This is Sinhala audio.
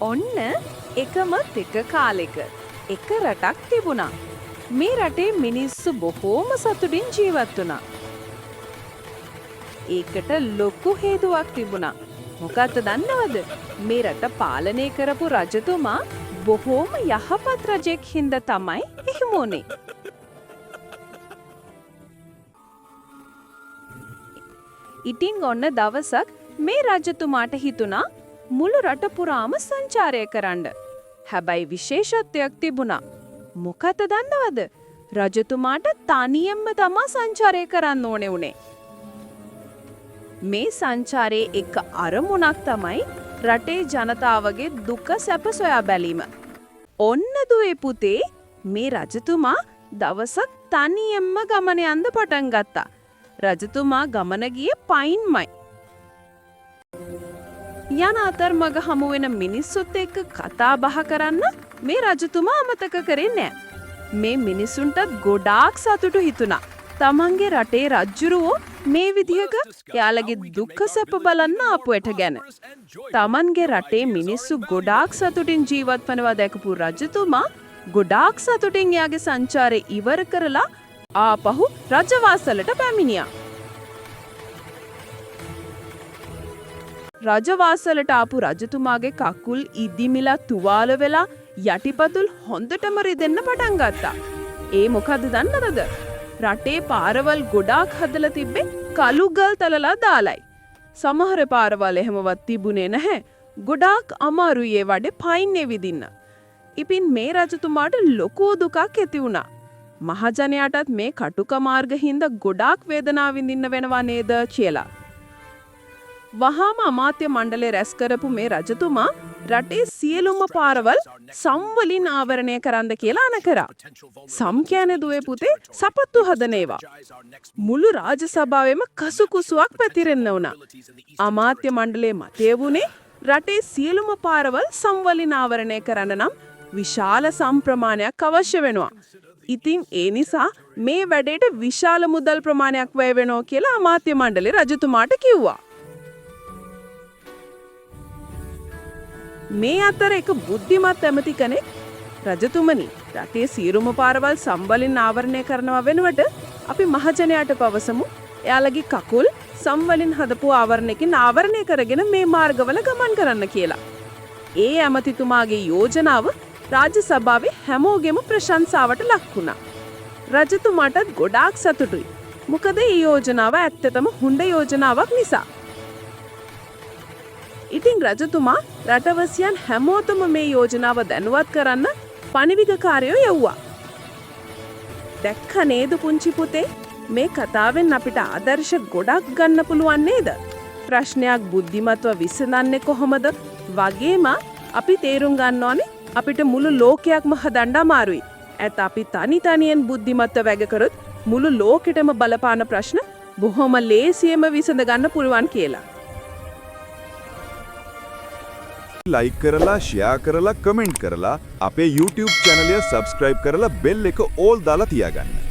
ඔන්න එකමත් එක කාලෙක එක රටක් තිබුණා. මේ රටේ මිනිස්සු බොහෝම සතුටින් ජීවත් වුණා. ඒකට ලොකු හේතුවක් තිබුණා. මොකක්ද දන්නවද? මේ රට පාලනය කරපු රජතුමා බොහෝම යහපත් රජෙක් හින්දා තමයි එහෙම වුනේ. ඉතින් ඔන්න දවසක් මේ රජතුමාට හිතුණා මුළු රට පුරාම සංචාරය කරන්න. හැබැයි විශේෂත්වයක් තිබුණා. මොකද දන්නවද? රජතුමාට තනියෙන්ම තමයි සංචාරය කරන්න ඕනේ උනේ. මේ සංචාරයේ එක අරමුණක් තමයි රටේ ජනතාවගේ දුක සැප සොයා බැලීම. ඔන්න දුවේ පුතේ මේ රජතුමා දවසක් තනියෙන්ම ගමන යන්න පටන් ගත්තා. රජතුමා ගමන ගියේ පයින්මයි. යන අතරමඟ හමු වෙන මිනිස්සුත් එක්ක කතා බහ කරන්න මේ රජතුමා අමතක කරේ නෑ. මේ මිනිසුන්ටත් ගොඩාක් සතුටු හිතුණා. තමන්ගේ රටේ රජුරෝ මේ විදිහක එයාලගේ දුක්ඛ සැප බලන්න ආපුවට ගැන. තමන්ගේ රටේ මිනිස්සු ගොඩාක් සතුටින් ජීවත් වෙනවා දැකපු රජතුමා ගොඩාක් සතුටින් එයාගේ සංචාරය ඉවර කරලා ආපහු රජවාසලට පැමිණියා. රජවාසලට ආපු රජතුමාගේ කකුල් ඉදිමිලා තුවාල වෙලා යටිපතුල් හොඳටම රිදෙන්න පටන් ගත්තා. ඒ මොකද දන්නවද? රටේ පාරවල් ගොඩාක් හදලා තිබ්බේ කළු ගල් තලලා දාලයි. සමහර පාරවල් එහෙමවත් තිබුණේ නැහැ. ගොඩාක් අමාරුයි ඒ වඩේ පයින්නේ විදින්න. ඉතින් මේ රජතුමාට ලොකු දුකක් ඇති වුණා. මහජනයාටත් මේ කටුක මාර්ග හින්දා ගොඩාක් වේදනාව විඳින්න වෙනවා නේද කියලා. වහාම අමාත්‍ය මණ්ඩලය රැස් කරපු මේ රජතුමා රටේ සියලුම පාරවල් සම් වලින් ආවරණය කරන්න කියලා අණ කරා. සම් කියන්නේ දුවේ පුතේ සපත්තු හදන ඒවා. මුළු රාජසභාවෙම කසුකුසුවක් පැතිරෙන්න වුණා. අමාත්‍ය මණ්ඩලයේ මතය වුණේ රටේ සියලුම පාරවල් සම් වලින් ආවරණය කරන්න නම් විශාල සම් ප්‍රමාණයක් අවශ්‍ය වෙනවා. ඉතින් ඒ නිසා මේ වැඩේට විශාල මුදල් ප්‍රමාණයක් වැය වෙනවා කියලා අමාත්‍ය මණ්ඩලය රජතුමාට කිව්වා. මේ අතර එක බුද්ධිමත් ඇමති කෙනෙක් රජතුමනි රටේ සියලුම පාරවල් සම්වලින් ආවරණය කරනවා වෙනුවට අපි මහජනයාට පවසමු එයාලගේ කකුල් සම්වලින් හදපු ආවරණයකින් ආවරණය කරගෙන මේ මාර්ගවල ගමන් කරන්න කියලා. ඒ ඇමතිතුමාගේ යෝජනාව රාජ්‍ය සභාවේ හැමෝගෙම ප්‍රශංසාවට ලක් වුණා. රජතුමාටත් ගොඩාක් සතුටුයි. මොකද මේ යෝජනාව ඇත්තටම හොඳ යෝජනාවක් නිසා. ඉතින් රජතුමා රටවසියන් හැමෝටම මේ යෝජනාව දැනුවත් කරන්න පණිවිඩකාරයෝ යවුවා. දැක්ක නේද පුංචි පුතේ මේ කතාවෙන් අපිට ආදර්ශ ගොඩක් ගන්න පුළුවන් නේද? ප්‍රශ්නයක් බුද්ධිමත්ව විසඳන්නේ කොහොමද? වගේම අපි තේරුම් ගන්න ඕනේ අපිට මුළු ලෝකයක්ම හදන්න අමාරුයි. ඒත් අපි තනියෙන් බුද්ධිමත්ව වැඩ කරොත් මුළු ලෝකෙටම බලපාන ප්‍රශ්න බොහොම ලේසියෙන්ම විසඳ ගන්න පුළුවන් කියලා. ලයික් කරලා ෂෙයා කරලා කමෙන්ට් කරලා අපේ YouTube channel එක subscribe කරලා bell එක all දාලා තියාගන්න.